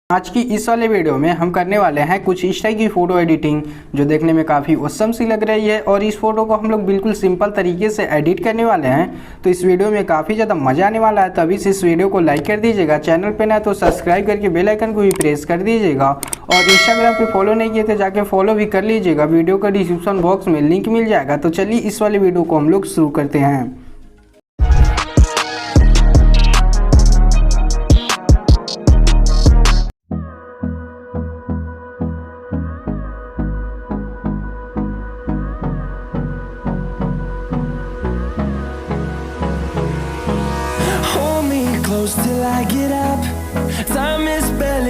आज की इस वाले वीडियो में हम करने वाले हैं कुछ इस टाइप की फ़ोटो एडिटिंग जो देखने में काफ़ी औसम सी लग रही है और इस फोटो को हम लोग बिल्कुल सिंपल तरीके से एडिट करने वाले हैं। तो इस वीडियो में काफ़ी ज़्यादा मज़ा आने वाला है। तो अभी से इस वीडियो को लाइक कर दीजिएगा, चैनल पे ना तो सब्सक्राइब करके बेल आइकन को भी प्रेस कर दीजिएगा और इंस्टाग्राम पे फॉलो नहीं किए तो जाके फॉलो भी कर लीजिएगा। वीडियो का डिस्क्रिप्शन बॉक्स में लिंक मिल जाएगा। तो चलिए इस वाले वीडियो को हम लोग शुरू करते हैं। Hold me close till I get up. Time is barely